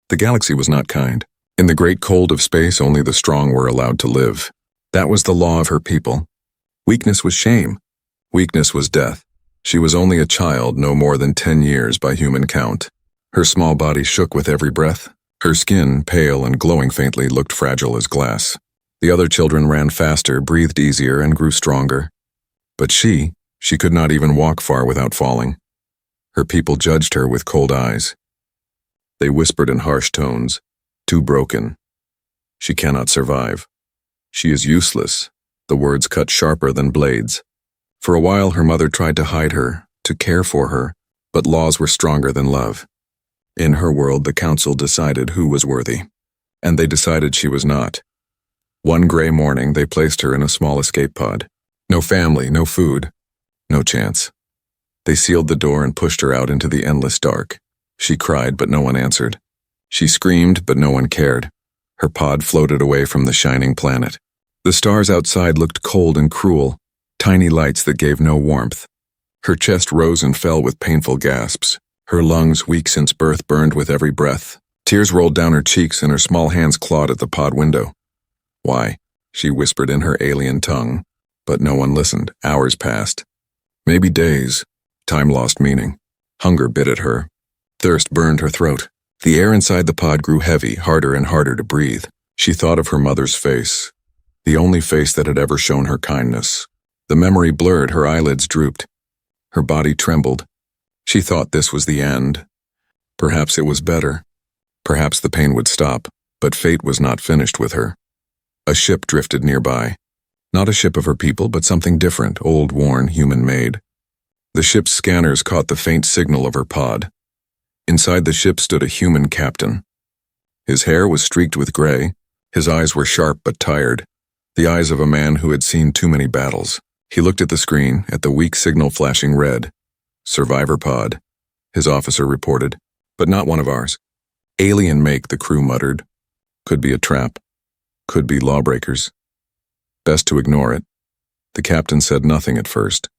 The galaxy was not kind. In the great cold of space, only the strong were allowed to live. That was the law of her people. Weakness was shame. Weakness was death. She was only a child, no more than 10 years by human count. Her small body shook with every breath. Her skin, pale and glowing faintly, looked fragile as glass. The other children ran faster, breathed easier, and grew stronger. But she could not even walk far without falling. Her people judged her with cold eyes. They whispered in harsh tones, "Too broken. She cannot survive. She is useless." The words cut sharper than blades. For a while her mother tried to hide her, to care for her, but laws were stronger than love. In her world, the council decided who was worthy, and they decided she was not. One gray morning, they placed her in a small escape pod. No family, no food, no chance. They sealed the door and pushed her out into the endless dark. She cried, but no one answered. She screamed, but no one cared. Her pod floated away from the shining planet. The stars outside looked cold and cruel, tiny lights that gave no warmth. Her chest rose and fell with painful gasps. Her lungs, weak since birth, burned with every breath. Tears rolled down her cheeks and her small hands clawed at the pod window. "Why?" she whispered in her alien tongue. But no one listened. Hours passed. Maybe days. Time lost meaning. Hunger bit at her. Thirst burned her throat. The air inside the pod grew heavy, harder and harder to breathe. She thought of her mother's face, the only face that had ever shown her kindness. The memory blurred, her eyelids drooped. Her body trembled. She thought this was the end. Perhaps it was better. Perhaps the pain would stop, but fate was not finished with her. A ship drifted nearby. Not a ship of her people, but something different, old, worn, human-made. The ship's scanners caught the faint signal of her pod. Inside the ship stood a human captain. His hair was streaked with gray. His eyes were sharp but tired, the eyes of a man who had seen too many battles. He looked at the screen, at the weak signal flashing red. "Survivor pod," his officer reported, "but not one of ours." "Alien make," the crew muttered. "Could be a trap. Could be lawbreakers. Best to ignore it." The captain said nothing at first.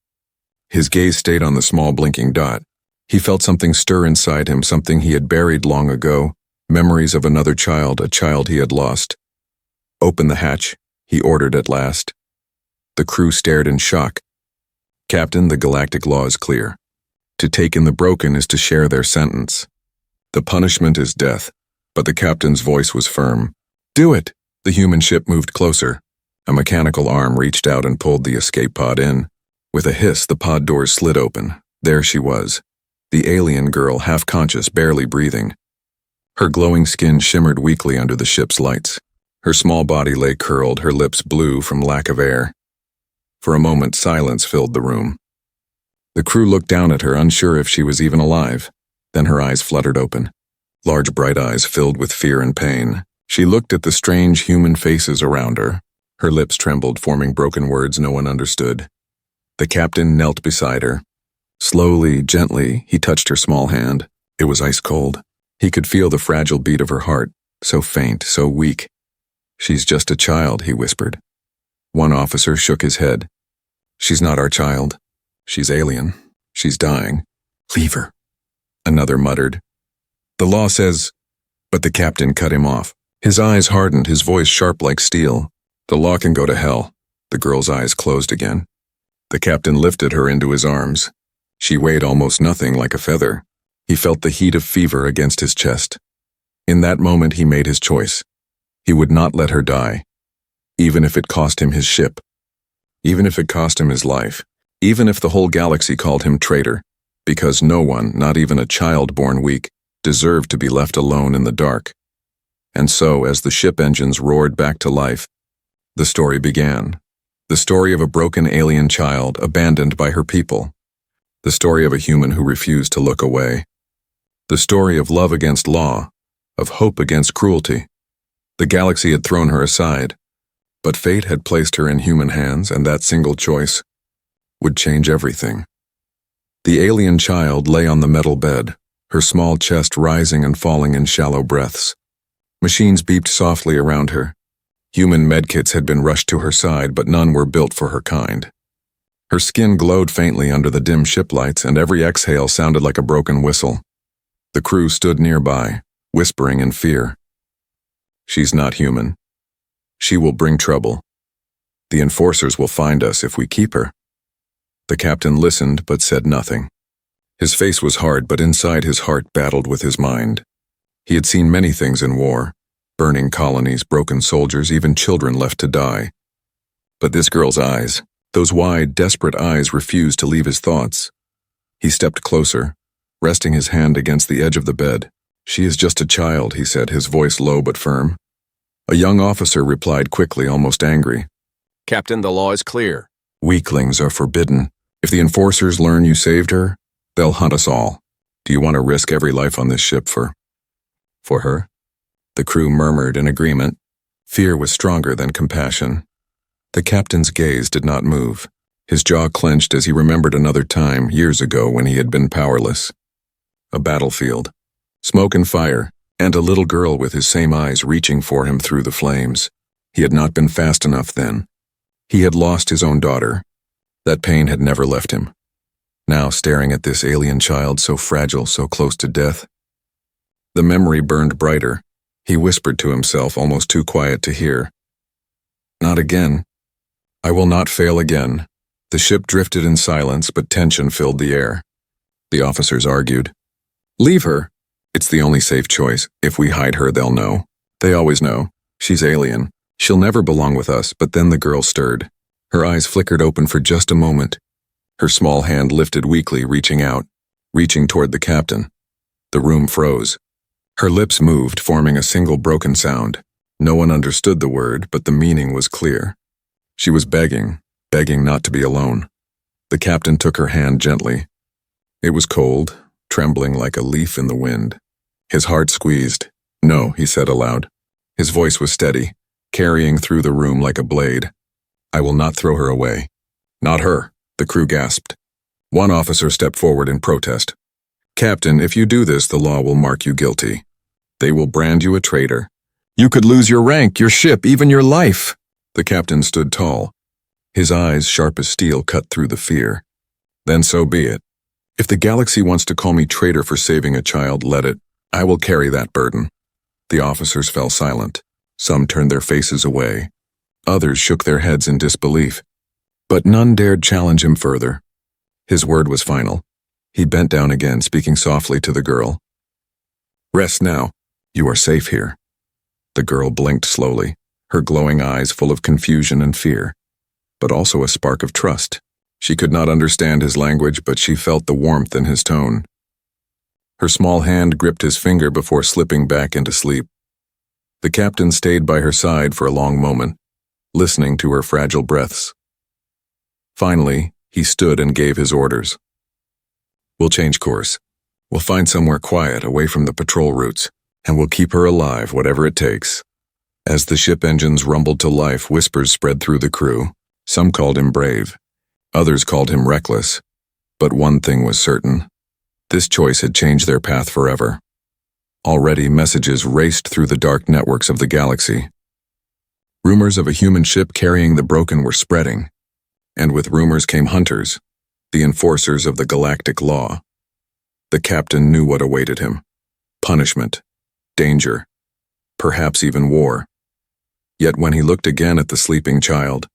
His gaze stayed on the small blinking dot. He felt something stir inside him, something he had buried long ago, memories of another child, a child he had lost. "Open the hatch," he ordered at last. The crew stared in shock. "Captain, the galactic law is clear. To take in the broken is to share their sentence. The punishment is death," but the captain's voice was firm. "Do it!" The human ship moved closer. A mechanical arm reached out and pulled the escape pod in. With a hiss, the pod doors slid open. There she was, the alien girl, half-conscious, barely breathing. Her glowing skin shimmered weakly under the ship's lights. Her small body lay curled, her lips blue from lack of air. For a moment, silence filled the room. The crew looked down at her, unsure if she was even alive. Then her eyes fluttered open. Large bright eyes filled with fear and pain. She looked at the strange human faces around her. Her lips trembled, forming broken words no one understood. The captain knelt beside her. Slowly, gently, he touched her small hand. It was ice cold. He could feel the fragile beat of her heart, so faint, so weak. "She's just a child," he whispered. One officer shook his head. "She's not our child. She's alien. She's dying. Leave her." Another muttered. "The law says—" But the captain cut him off. His eyes hardened, his voice sharp like steel. "The law can go to hell." The girl's eyes closed again. The captain lifted her into his arms. She weighed almost nothing, like a feather. He felt the heat of fever against his chest. In that moment he made his choice. He would not let her die, even if it cost him his ship, even if it cost him his life, even if the whole galaxy called him traitor, because no one, not even a child born weak, deserved to be left alone in the dark. And so, as the ship engines roared back to life, the story began. The story of a broken alien child abandoned by her people. The story of a human who refused to look away. The story of love against law, of hope against cruelty. The galaxy had thrown her aside, but fate had placed her in human hands, and that single choice would change everything. The alien child lay on the metal bed, her small chest rising and falling in shallow breaths. Machines beeped softly around her. Human medkits had been rushed to her side, but none were built for her kind. Her skin glowed faintly under the dim ship lights, and every exhale sounded like a broken whistle. The crew stood nearby, whispering in fear. She's not human. She will bring trouble. The enforcers will find us if we keep her. The captain listened but said nothing. His face was hard, but inside his heart battled with his mind. He had seen many things in war, burning colonies, broken soldiers, even children left to die. But this girl's eyes, those wide, desperate eyes, refused to leave his thoughts. He stepped closer, resting his hand against the edge of the bed. "She is just a child," he said, his voice low but firm. A young officer replied quickly, almost angry. "Captain, the law is clear." "Weaklings are forbidden. If the enforcers learn you saved her, they'll hunt us all. Do you want to risk every life on this ship for her?" The crew murmured in agreement. Fear was stronger than compassion. The captain's gaze did not move. His jaw clenched as he remembered another time, years ago, when he had been powerless. A battlefield, smoke and fire, and a little girl with his same eyes reaching for him through the flames. He had not been fast enough then. He had lost his own daughter. That pain had never left him. Now, staring at this alien child, so fragile, so close to death. The memory burned brighter. He whispered to himself, almost too quiet to hear. "Not again. I will not fail again." The ship drifted in silence, but tension filled the air. The officers argued. "Leave her. It's the only safe choice. If we hide her, they'll know. They always know. She's alien. She'll never belong with us." But then the girl stirred. Her eyes flickered open for just a moment. Her small hand lifted weakly, reaching out, reaching toward the captain. The room froze. Her lips moved, forming a single broken sound. No one understood the word, but the meaning was clear. She was begging not to be alone. The captain took her hand gently. It was cold, trembling like a leaf in the wind. His heart squeezed. "No," he said aloud. His voice was steady, carrying through the room like a blade. "I will not throw her away." "Not her," the crew gasped. One officer stepped forward in protest. "Captain, if you do this, the law will mark you guilty. They will brand you a traitor. You could lose your rank, your ship, even your life." The captain stood tall. His eyes, sharp as steel, cut through the fear. "Then so be it. If the galaxy wants to call me traitor for saving a child, let it. I will carry that burden." The officers fell silent. Some turned their faces away. Others shook their heads in disbelief. But none dared challenge him further. His word was final. He bent down again, speaking softly to the girl. "Rest now. You are safe here." The girl blinked slowly, her glowing eyes full of confusion and fear, but also a spark of trust. She could not understand his language, but she felt the warmth in his tone. Her small hand gripped his finger before slipping back into sleep. The captain stayed by her side for a long moment, listening to her fragile breaths. Finally, he stood and gave his orders. "We'll change course. We'll find somewhere quiet, away from the patrol routes, and we'll keep her alive, whatever it takes." As the ship engines rumbled to life, whispers spread through the crew. Some called him brave. Others called him reckless. But one thing was certain. This choice had changed their path forever. Already, messages raced through the dark networks of the galaxy. Rumors of a human ship carrying the broken were spreading. And with rumors came hunters, the enforcers of the galactic law. The captain knew what awaited him. Punishment, danger, perhaps even war. Yet when he looked again at the sleeping child,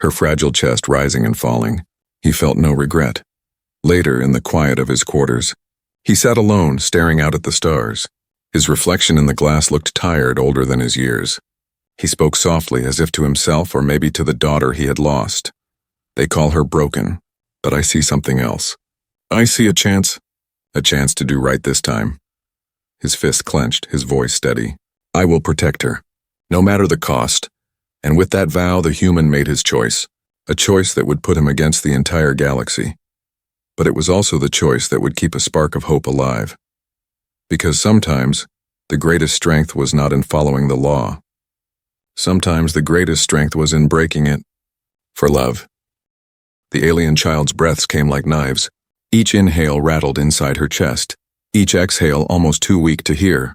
her fragile chest rising and falling, he felt no regret. Later, in the quiet of his quarters, he sat alone, staring out at the stars. His reflection in the glass looked tired, older than his years. He spoke softly, as if to himself or maybe to the daughter he had lost. "They call her broken, but I see something else. I see a chance to do right this time." His fist clenched, his voice steady. "I will protect her, no matter the cost." And with that vow, the human made his choice, a choice that would put him against the entire galaxy. But it was also the choice that would keep a spark of hope alive. Because sometimes, the greatest strength was not in following the law. Sometimes the greatest strength was in breaking it. For love. The alien child's breaths came like knives. Each inhale rattled inside her chest, each exhale almost too weak to hear.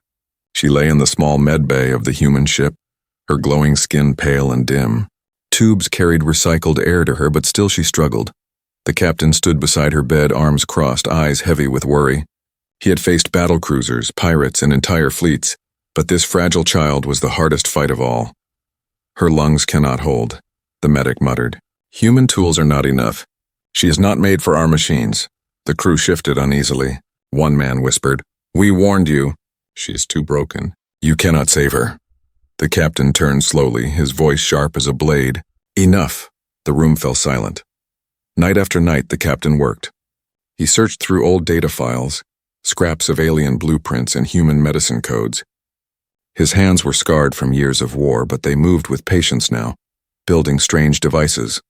She lay in the small med bay of the human ship, her glowing skin pale and dim. Tubes carried recycled air to her, but still she struggled. The captain stood beside her bed, arms crossed, eyes heavy with worry. He had faced battle cruisers, pirates, and entire fleets, but this fragile child was the hardest fight of all. Her lungs cannot hold, the medic muttered. Human tools are not enough. She is not made for our machines. The crew shifted uneasily. One man whispered, "We warned you. She is too broken. You cannot save her." The captain turned slowly, his voice sharp as a blade. Enough. The room fell silent. Night after night, the captain worked. He searched through old data files, scraps of alien blueprints and human medicine codes. His hands were scarred from years of war, but they moved with patience now, building strange devices.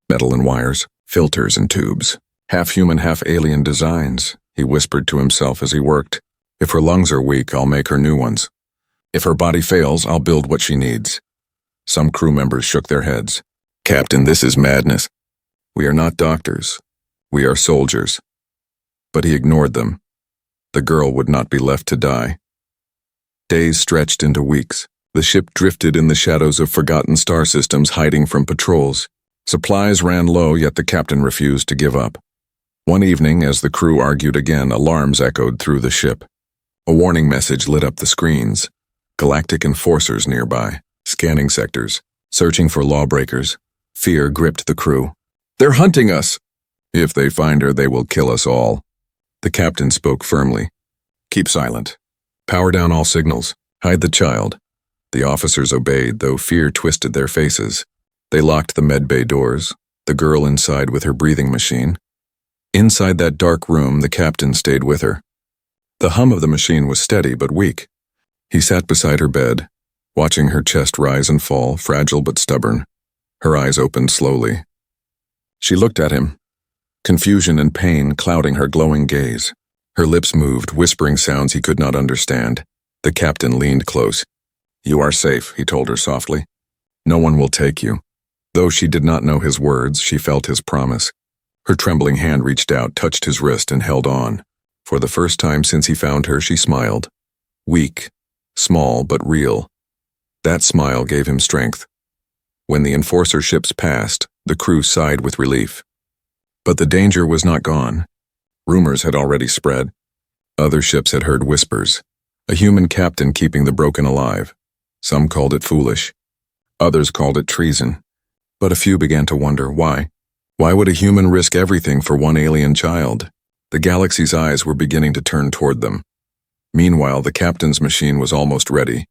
Metal and wires, filters and tubes. Half human, half alien designs, he whispered to himself as he worked. If her lungs are weak, I'll make her new ones. If her body fails, I'll build what she needs. Some crew members shook their heads. Captain, this is madness. We are not doctors. We are soldiers. But he ignored them. The girl would not be left to die. Days stretched into weeks. The ship drifted in the shadows of forgotten star systems, hiding from patrols. Supplies ran low, yet the captain refused to give up. One evening, as the crew argued again, alarms echoed through the ship. A warning message lit up the screens. Galactic enforcers nearby, scanning sectors, searching for lawbreakers. Fear gripped the crew. They're hunting us! If they find her, they will kill us all. The captain spoke firmly. Keep silent. Power down all signals. Hide the child. The officers obeyed, though fear twisted their faces. They locked the medbay doors, the girl inside with her breathing machine. Inside that dark room, the captain stayed with her. The hum of the machine was steady but weak. He sat beside her bed, watching her chest rise and fall, fragile but stubborn. Her eyes opened slowly. She looked at him, confusion and pain clouding her glowing gaze. Her lips moved, whispering sounds he could not understand. The captain leaned close. You are safe, he told her softly. No one will take you. Though she did not know his words, she felt his promise. Her trembling hand reached out, touched his wrist, and held on. For the first time since he found her, she smiled. Weak, small, but real. That smile gave him strength. When the enforcer ships passed, the crew sighed with relief. But the danger was not gone. Rumors had already spread. Other ships had heard whispers. A human captain keeping the broken alive. Some called it foolish. Others called it treason. But a few began to wonder why. Why would a human risk everything for one alien child? The galaxy's eyes were beginning to turn toward them. Meanwhile, the captain's machine was almost ready.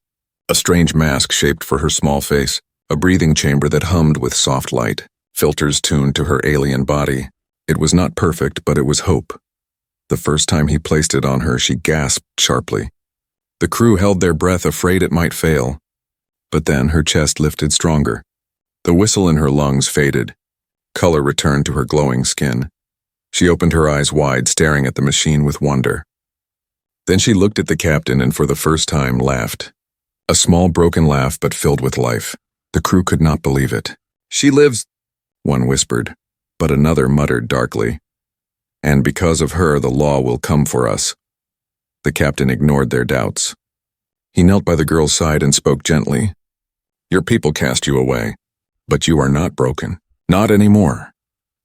A strange mask shaped for her small face, a breathing chamber that hummed with soft light, filters tuned to her alien body. It was not perfect, but it was hope. The first time he placed it on her, she gasped sharply. The crew held their breath, afraid it might fail. But then her chest lifted stronger. The whistle in her lungs faded. Color returned to her glowing skin. She opened her eyes wide, staring at the machine with wonder. Then she looked at the captain and for the first time laughed. A small broken laugh, but filled with life. The crew could not believe it. She lives, one whispered, but another muttered darkly. And because of her, the law will come for us. The captain ignored their doubts. He knelt by the girl's side and spoke gently. Your people cast you away, but you are not broken. Not anymore.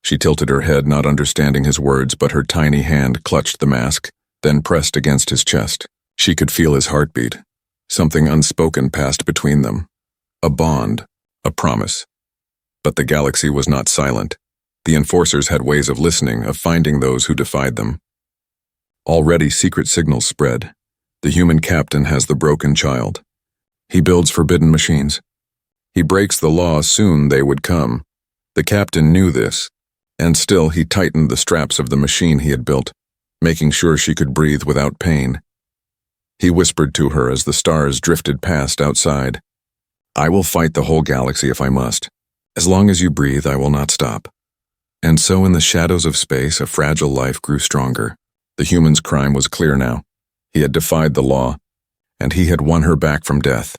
She tilted her head, not understanding his words, but her tiny hand clutched the mask, then pressed against his chest. She could feel his heartbeat. Something unspoken passed between them. A bond, a promise. But the galaxy was not silent. The enforcers had ways of listening, of finding those who defied them. Already secret signals spread. The human captain has the broken child. He builds forbidden machines. He breaks the law, soon they would come. The captain knew this, and still he tightened the straps of the machine he had built, making sure she could breathe without pain. He whispered to her as the stars drifted past outside. I will fight the whole galaxy if I must. As long as you breathe, I will not stop. And so in the shadows of space, a fragile life grew stronger. The human's crime was clear now. He had defied the law, and he had won her back from death.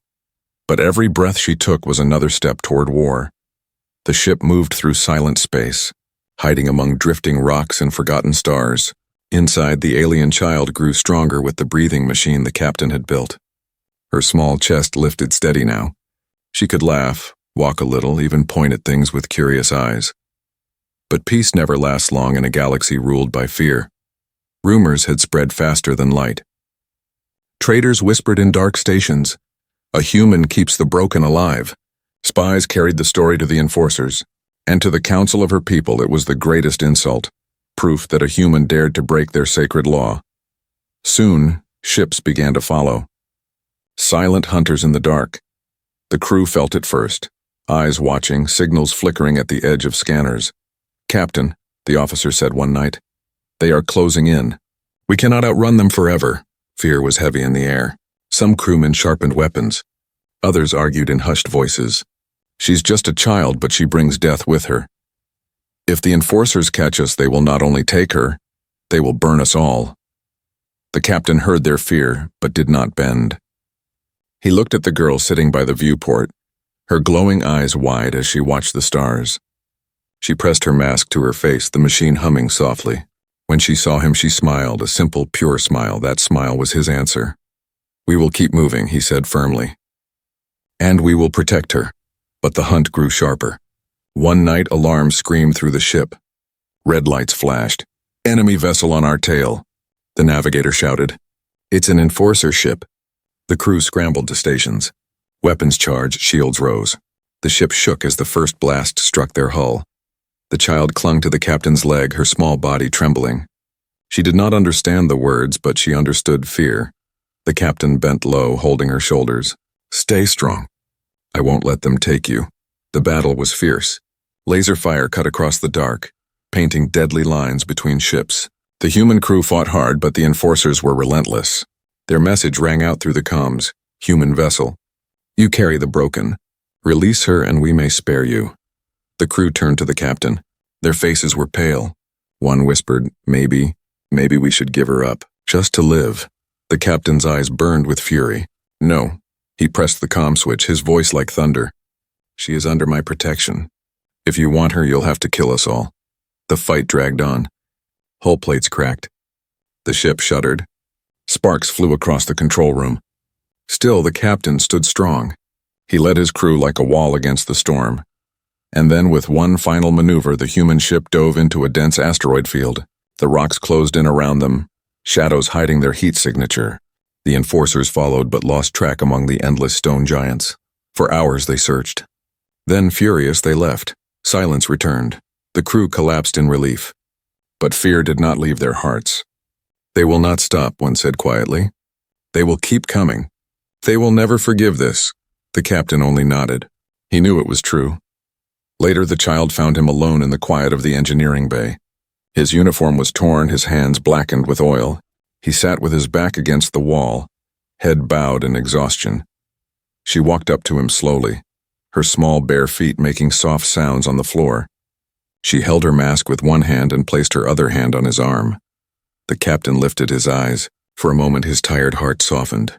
But every breath she took was another step toward war. The ship moved through silent space, hiding among drifting rocks and forgotten stars. Inside, the alien child grew stronger with the breathing machine the captain had built. Her small chest lifted steady now. She could laugh, walk a little, even point at things with curious eyes. But peace never lasts long in a galaxy ruled by fear. Rumors had spread faster than light. Traders whispered in dark stations, "A human keeps the broken alive." Spies carried the story to the enforcers, and to the council of her people it was the greatest insult, proof that a human dared to break their sacred law. Soon, ships began to follow. Silent hunters in the dark. The crew felt it first, eyes watching, signals flickering at the edge of scanners. "Captain," the officer said one night, "they are closing in. We cannot outrun them forever." Fear was heavy in the air. Some crewmen sharpened weapons. Others argued in hushed voices. "She's just a child, but she brings death with her. If the enforcers catch us, they will not only take her, they will burn us all." The captain heard their fear, but did not bend. He looked at the girl sitting by the viewport, her glowing eyes wide as she watched the stars. She pressed her mask to her face, the machine humming softly. When she saw him, she smiled, a simple, pure smile. That smile was his answer. "We will keep moving," he said firmly. "And we will protect her." But the hunt grew sharper. One night, alarms screamed through the ship. Red lights flashed. "Enemy vessel on our tail." The navigator shouted, "It's an enforcer ship." The crew scrambled to stations. Weapons charged, shields rose. The ship shook as the first blast struck their hull. The child clung to the captain's leg, her small body trembling. She did not understand the words, but she understood fear. The captain bent low, holding her shoulders. "Stay strong. I won't let them take you." The battle was fierce. Laser fire cut across the dark, painting deadly lines between ships. The human crew fought hard, but the enforcers were relentless. Their message rang out through the comms. "Human vessel, you carry the broken. Release her and we may spare you." The crew turned to the captain. Their faces were pale. One whispered, maybe we should give her up, just to live." The captain's eyes burned with fury. "No." He pressed the comm switch, his voice like thunder. "She is under my protection. If you want her, you'll have to kill us all." The fight dragged on. Hull plates cracked. The ship shuddered. Sparks flew across the control room. Still, the captain stood strong. He led his crew like a wall against the storm. And then, with one final maneuver, the human ship dove into a dense asteroid field. The rocks closed in around them, shadows hiding their heat signature. The enforcers followed but lost track among the endless stone giants. For hours they searched. Then, furious, they left. Silence returned. The crew collapsed in relief. But fear did not leave their hearts. "They will not stop," one said quietly. "They will keep coming. They will never forgive this." The captain only nodded. He knew it was true. Later, the child found him alone in the quiet of the engineering bay. His uniform was torn, his hands blackened with oil. He sat with his back against the wall, head bowed in exhaustion. She walked up to him slowly, her small bare feet making soft sounds on the floor. She held her mask with one hand and placed her other hand on his arm. The captain lifted his eyes. For a moment, his tired heart softened.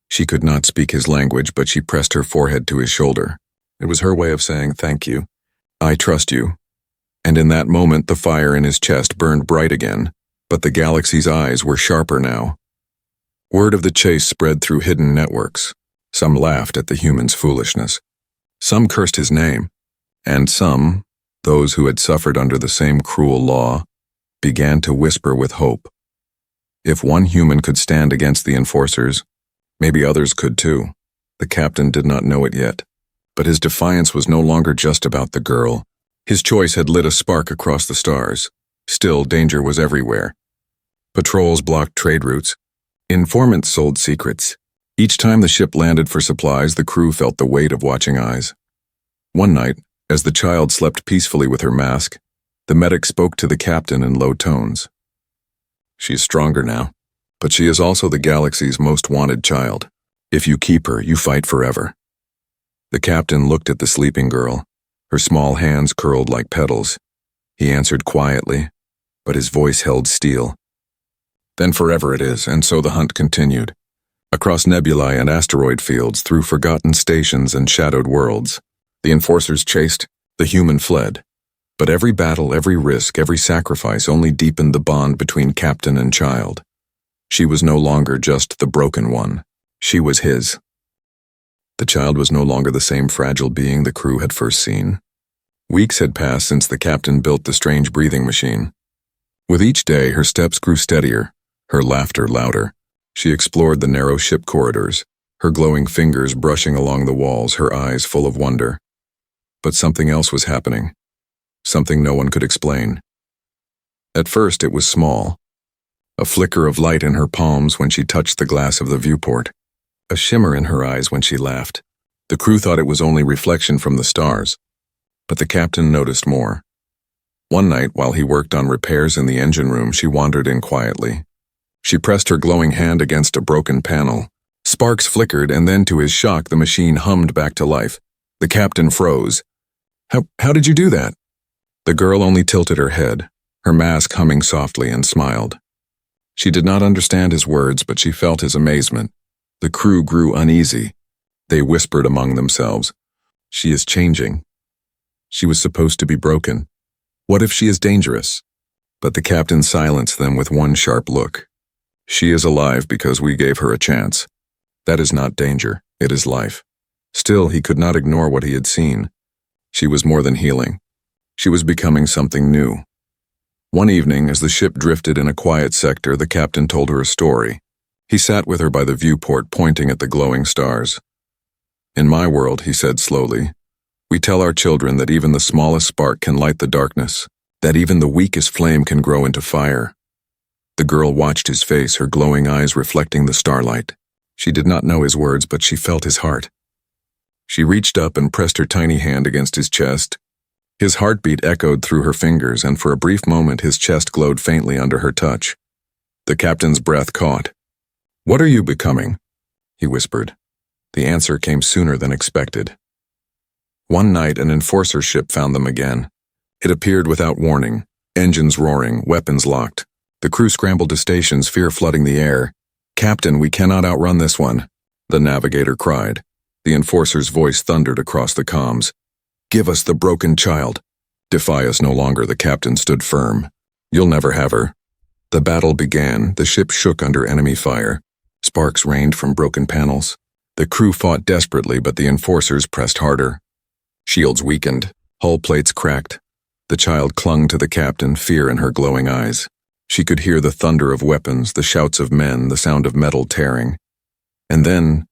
She could not speak his language, but she pressed her forehead to his shoulder. It was her way of saying, "Thank you. I trust you." And in that moment, the fire in his chest burned bright again, but the galaxy's eyes were sharper now. Word of the chase spread through hidden networks. Some laughed at the human's foolishness. Some cursed his name. And some, those who had suffered under the same cruel law, began to whisper with hope. If one human could stand against the enforcers, maybe others could too. The captain did not know it yet. But his defiance was no longer just about the girl. His choice had lit a spark across the stars. Still, danger was everywhere. Patrols blocked trade routes. Informants sold secrets. Each time the ship landed for supplies, the crew felt the weight of watching eyes. One night, as the child slept peacefully with her mask, the medic spoke to the captain in low tones. "She's stronger now, but she is also the galaxy's most wanted child. If you keep her, you fight forever." The captain looked at the sleeping girl, her small hands curled like petals. He answered quietly, but his voice held steel. "Then forever it is," and so the hunt continued. Across nebulae and asteroid fields, through forgotten stations and shadowed worlds. The enforcers chased, the human fled. But every battle, every risk, every sacrifice only deepened the bond between captain and child. She was no longer just the broken one. She was his. The child was no longer the same fragile being the crew had first seen. Weeks had passed since the captain built the strange breathing machine. With each day, her steps grew steadier, her laughter louder. She explored the narrow ship corridors, her glowing fingers brushing along the walls, her eyes full of wonder. But something else was happening, something no one could explain. At first, it was small. A flicker of light in her palms when she touched the glass of the viewport. A shimmer in her eyes when she laughed. The crew thought it was only reflection from the stars. But the captain noticed more. One night, while he worked on repairs in the engine room, she wandered in quietly. She pressed her glowing hand against a broken panel. Sparks flickered, and then, to his shock, the machine hummed back to life. The captain froze. How did you do that?" The girl only tilted her head, her mask humming softly, and smiled. She did not understand his words, but she felt his amazement. The crew grew uneasy. They whispered among themselves, "She is changing. She was supposed to be broken. What if she is dangerous?" But the captain silenced them with one sharp look. "She is alive because we gave her a chance. That is not danger, it is life." Still, he could not ignore what he had seen. She was more than healing. She was becoming something new. One evening, as the ship drifted in a quiet sector, the captain told her a story. He sat with her by the viewport, pointing at the glowing stars. "In my world," he said slowly, "we tell our children that even the smallest spark can light the darkness, that even the weakest flame can grow into fire." The girl watched his face, her glowing eyes reflecting the starlight. She did not know his words, but she felt his heart. She reached up and pressed her tiny hand against his chest. His heartbeat echoed through her fingers, and for a brief moment his chest glowed faintly under her touch. The captain's breath caught. "What are you becoming?" he whispered. The answer came sooner than expected. One night, an enforcer ship found them again. It appeared without warning, engines roaring, weapons locked. The crew scrambled to stations, fear flooding the air. "Captain, we cannot outrun this one," the navigator cried. The enforcer's voice thundered across the comms. "Give us the broken child." "Defy us no longer," the captain stood firm. "You'll never have her." The battle began. The ship shook under enemy fire. Sparks rained from broken panels. The crew fought desperately, but the enforcers pressed harder. Shields weakened. Hull plates cracked. The child clung to the captain, fear in her glowing eyes. She could hear the thunder of weapons, the shouts of men, the sound of metal tearing. And then,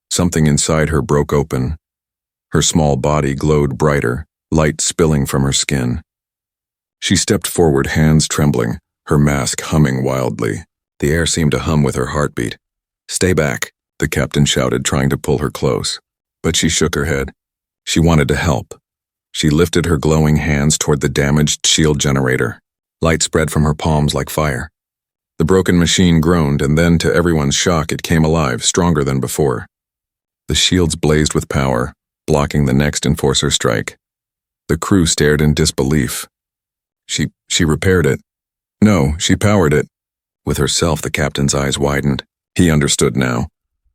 something inside her broke open. Her small body glowed brighter, light spilling from her skin. She stepped forward, hands trembling, her mask humming wildly. The air seemed to hum with her heartbeat. "Stay back," the captain shouted, trying to pull her close. But she shook her head. She wanted to help. She lifted her glowing hands toward the damaged shield generator. Light spread from her palms like fire. The broken machine groaned, and then, to everyone's shock, it came alive, stronger than before. The shields blazed with power, blocking the next enforcer strike. The crew stared in disbelief. She repaired it. No, she powered it. With herself, the captain's eyes widened. He understood now.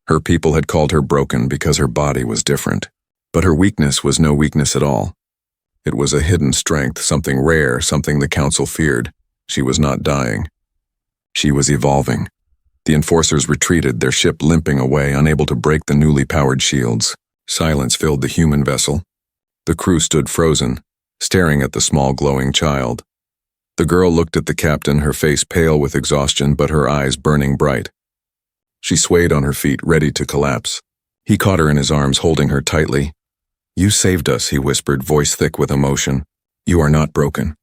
Her people had called her broken because her body was different. But her weakness was no weakness at all. It was a hidden strength, something rare, something the council feared. She was not dying. She was evolving. The enforcers retreated, their ship limping away, unable to break the newly powered shields. Silence filled the human vessel. The crew stood frozen, staring at the small glowing child. The girl looked at the captain, her face pale with exhaustion, but her eyes burning bright. She swayed on her feet, ready to collapse. He caught her in his arms, holding her tightly. "You saved us," he whispered, voice thick with emotion. "You are not broken.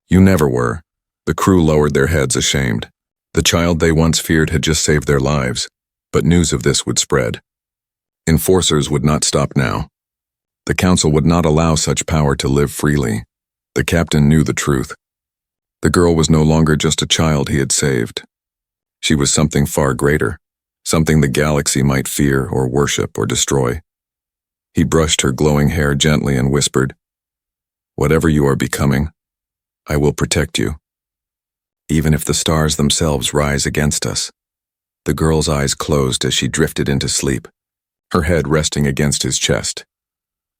You never were." The crew lowered their heads, ashamed. The child they once feared had just saved their lives, but news of this would spread. Enforcers would not stop now. The council would not allow such power to live freely. The captain knew the truth. The girl was no longer just a child he had saved. She was something far greater, something the galaxy might fear or worship or destroy. He brushed her glowing hair gently and whispered, "Whatever you are becoming, I will protect you. Even if the stars themselves rise against us." The girl's eyes closed as she drifted into sleep, her head resting against his chest.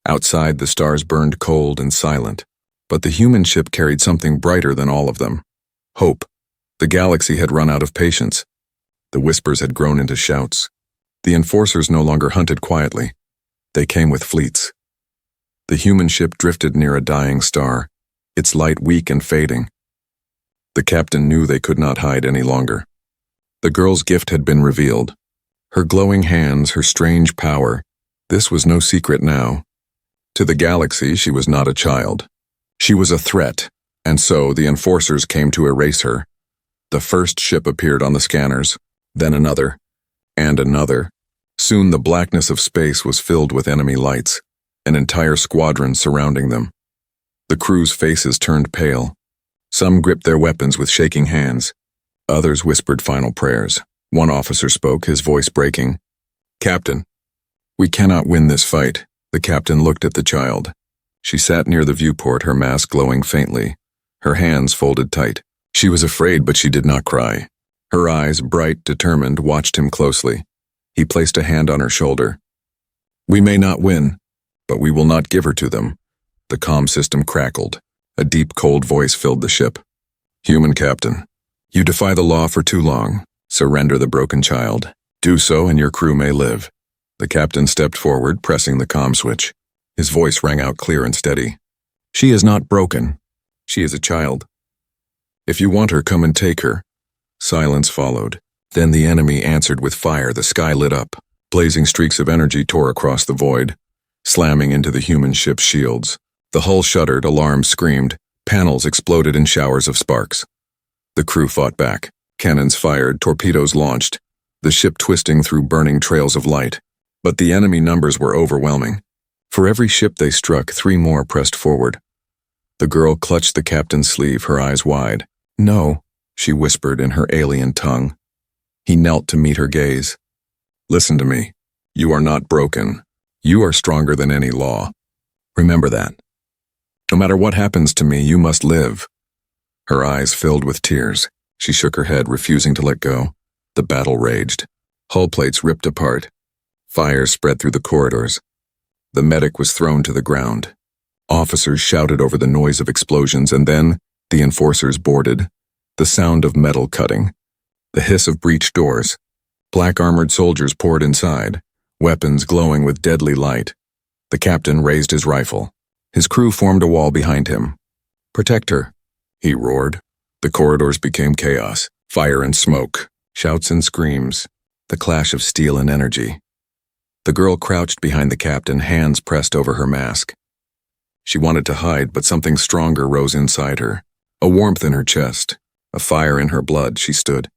Outside, the stars burned cold and silent, but the human ship carried something brighter than all of them. Hope. The galaxy had run out of patience. The whispers had grown into shouts. The enforcers no longer hunted quietly. They came with fleets. The human ship drifted near a dying star, its light weak and fading. The captain knew they could not hide any longer. The girl's gift had been revealed. Her glowing hands, her strange power. This was no secret now. To the galaxy, she was not a child. She was a threat, and so the enforcers came to erase her. The first ship appeared on the scanners, then another, and another. Soon the blackness of space was filled with enemy lights, an entire squadron surrounding them. The crew's faces turned pale. Some gripped their weapons with shaking hands. Others whispered final prayers. One officer spoke, his voice breaking. "Captain, we cannot win this fight." The captain looked at the child. She sat near the viewport, her mask glowing faintly, her hands folded tight. She was afraid, but she did not cry. Her eyes, bright, determined, watched him closely. He placed a hand on her shoulder. "We may not win, but we will not give her to them." The comm system crackled. A deep, cold voice filled the ship. "Human captain, you defy the law for too long. Surrender the broken child. Do so and your crew may live." The captain stepped forward, pressing the comm switch. His voice rang out clear and steady. "She is not broken. She is a child. If you want her, come and take her." Silence followed. Then the enemy answered with fire. The sky lit up. Blazing streaks of energy tore across the void, slamming into the human ship's shields. The hull shuddered, alarms screamed, panels exploded in showers of sparks. The crew fought back. Cannons fired, torpedoes launched, the ship twisting through burning trails of light. But the enemy numbers were overwhelming. For every ship they struck, 3 more pressed forward. The girl clutched the captain's sleeve, her eyes wide. "No," she whispered in her alien tongue. He knelt to meet her gaze. "Listen to me. You are not broken. You are stronger than any law. Remember that. No matter what happens to me, you must live." Her eyes filled with tears. She shook her head, refusing to let go. The battle raged. Hull plates ripped apart. Fire spread through the corridors. The medic was thrown to the ground. Officers shouted over the noise of explosions, and then the enforcers boarded. The sound of metal cutting. The hiss of breached doors. Black armored soldiers poured inside, weapons glowing with deadly light. The captain raised his rifle. His crew formed a wall behind him. "Protect her," he roared. The corridors became chaos. Fire and smoke. Shouts and screams. The clash of steel and energy. The girl crouched behind the captain, hands pressed over her mask. She wanted to hide, but something stronger rose inside her. A warmth in her chest, a fire in her blood. She stood.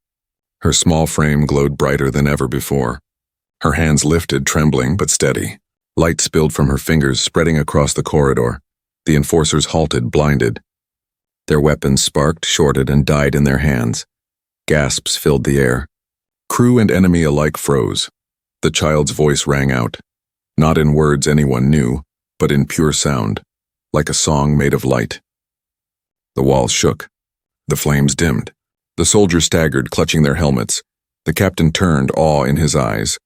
Her small frame glowed brighter than ever before. Her hands lifted, trembling but steady. Light spilled from her fingers, spreading across the corridor. The enforcers halted, blinded. Their weapons sparked, shorted, and died in their hands. Gasps filled the air. Crew and enemy alike froze. The child's voice rang out, not in words anyone knew, but in pure sound, like a song made of light. The walls shook. The flames dimmed. The soldiers staggered, clutching their helmets. The captain turned, awe in his eyes.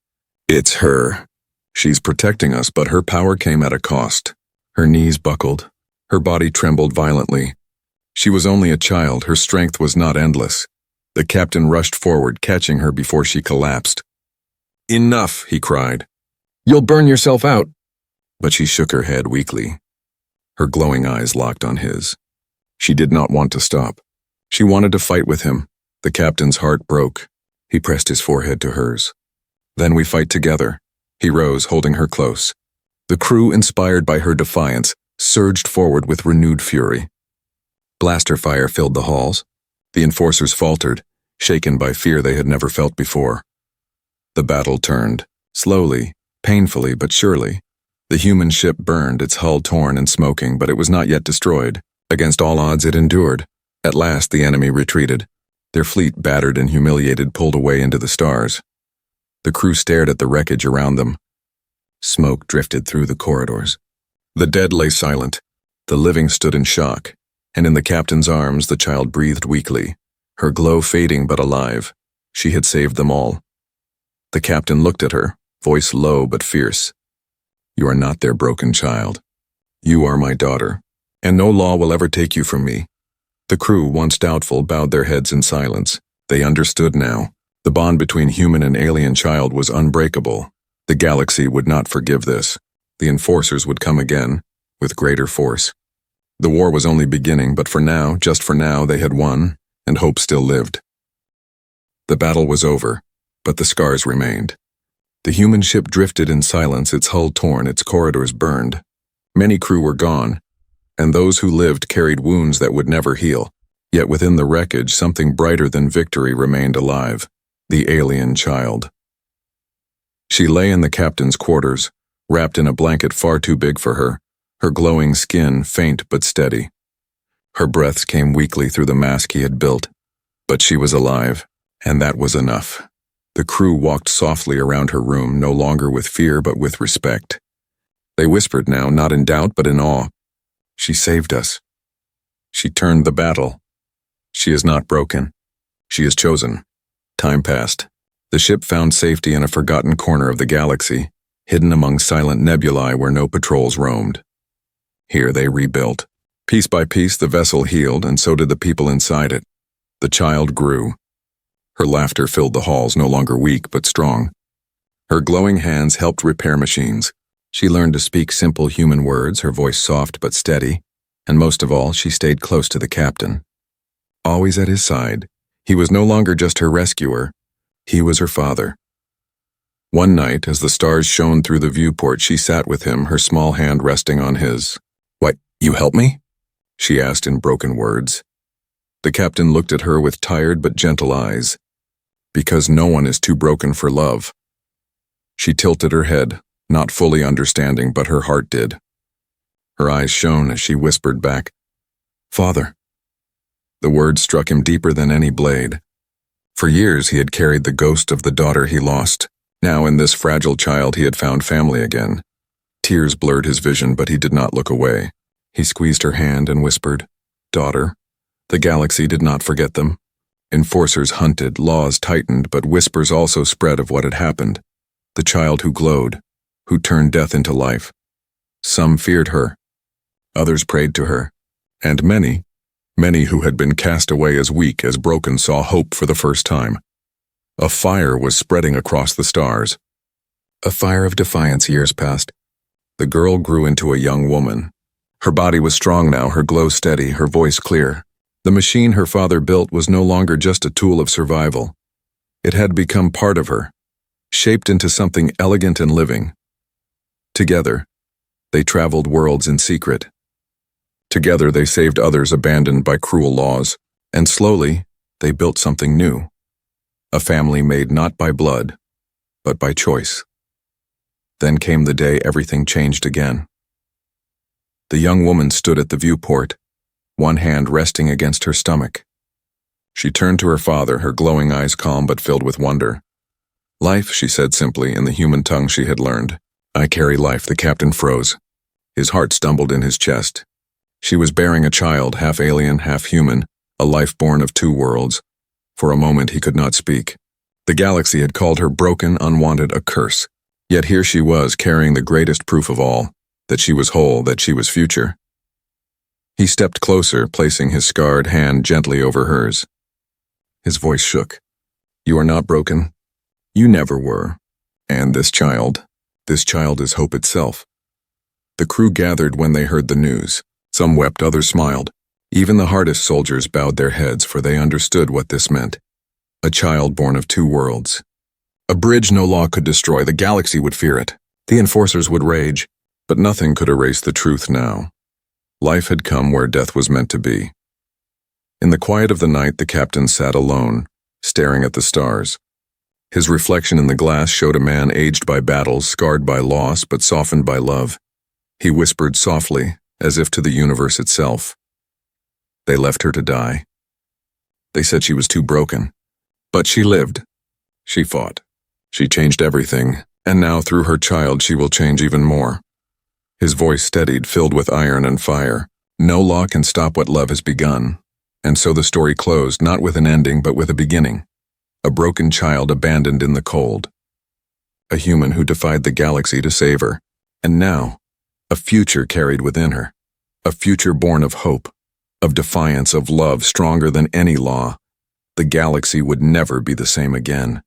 "It's her. She's protecting us, but her power came at a cost." Her knees buckled. Her body trembled violently. She was only a child. Her strength was not endless. The captain rushed forward, catching her before she collapsed. "Enough," he cried. "You'll burn yourself out." But she shook her head weakly. Her glowing eyes locked on his. She did not want to stop. She wanted to fight with him. The captain's heart broke. He pressed his forehead to hers. "Then we fight together." He rose, holding her close. The crew, inspired by her defiance, surged forward with renewed fury. Blaster fire filled the halls. The enforcers faltered, shaken by fear they had never felt before. The battle turned, slowly, painfully but surely. The human ship burned, its hull torn and smoking, but it was not yet destroyed. Against all odds it endured. At last the enemy retreated. Their fleet, battered and humiliated, pulled away into the stars. The crew stared at the wreckage around them. Smoke drifted through the corridors. The dead lay silent. The living stood in shock, and in the captain's arms the child breathed weakly, her glow fading but alive. She had saved them all. The captain looked at her, voice low but fierce. "You are not their broken child. You are my daughter, and no law will ever take you from me." The crew, once doubtful, bowed their heads in silence. They understood now. The bond between human and alien child was unbreakable. The galaxy would not forgive this. The enforcers would come again, with greater force. The war was only beginning, but for now, just for now, they had won, and hope still lived. The battle was over, but the scars remained. The human ship drifted in silence, its hull torn, its corridors burned. Many crew were gone, and those who lived carried wounds that would never heal. Yet within the wreckage, something brighter than victory remained alive: the alien child. She lay in the captain's quarters, wrapped in a blanket far too big for her, her glowing skin faint but steady. Her breaths came weakly through the mask he had built, but she was alive, and that was enough. The crew walked softly around her room, no longer with fear but with respect. They whispered now, not in doubt but in awe. She saved us. She turned the battle. She is not broken. She is chosen. Time passed. The ship found safety in a forgotten corner of the galaxy, hidden among silent nebulae where no patrols roamed. Here they rebuilt. Piece by piece the vessel healed, and so did the people inside it. The child grew. Her laughter filled the halls, no longer weak but strong. Her glowing hands helped repair machines. She learned to speak simple human words, her voice soft but steady, and most of all, she stayed close to the captain. Always at his side, he was no longer just her rescuer, he was her father. One night, as the stars shone through the viewport, she sat with him, her small hand resting on his. "What, you help me?" she asked in broken words. The captain looked at her with tired but gentle eyes. Because no one is too broken for love. She tilted her head, not fully understanding, but her heart did. Her eyes shone as she whispered back, "Father." The word struck him deeper than any blade. For years he had carried the ghost of the daughter he lost. Now in this fragile child he had found family again. Tears blurred his vision, but he did not look away. He squeezed her hand and whispered, "Daughter." The galaxy did not forget them. Enforcers hunted, laws tightened, but whispers also spread of what had happened. The child who glowed, who turned death into life. Some feared her. Others prayed to her. And many who had been cast away as weak, as broken, saw hope for the first time. A fire was spreading across the stars. A fire of defiance. Years passed. The girl grew into a young woman. Her body was strong now, her glow steady, her voice clear. The machine her father built was no longer just a tool of survival. It had become part of her, shaped into something elegant and living. Together, they traveled worlds in secret. Together they saved others abandoned by cruel laws, and slowly they built something new. A family made not by blood, but by choice. Then came the day everything changed again. The young woman stood at the viewport, one hand resting against her stomach. She turned to her father, her glowing eyes calm but filled with wonder. "Life," she said simply in the human tongue she had learned. "I carry life." The captain froze. His heart stumbled in his chest. She was bearing a child, half alien, half human, a life born of two worlds. For a moment he could not speak. The galaxy had called her broken, unwanted, a curse. Yet here she was, carrying the greatest proof of all, that she was whole, that she was future. He stepped closer, placing his scarred hand gently over hers. His voice shook. "You are not broken. You never were. And this child is hope itself." The crew gathered when they heard the news. Some wept, others smiled. Even the hardest soldiers bowed their heads, for they understood what this meant. A child born of two worlds. A bridge no law could destroy. The galaxy would fear it. The enforcers would rage. But nothing could erase the truth now. Life had come where death was meant to be. In the quiet of the night, the captain sat alone, staring at the stars. His reflection in the glass showed a man aged by battles, scarred by loss, but softened by love. He whispered softly, as if to the universe itself. They left her to die. They said she was too broken. But she lived. She fought. She changed everything, and now through her child she will change even more. His voice steadied, filled with iron and fire. No law can stop what love has begun. And so the story closed, not with an ending, but with a beginning. A broken child abandoned in the cold. A human who defied the galaxy to save her. And now, a future carried within her. A future born of hope, of defiance, of love stronger than any law. The galaxy would never be the same again.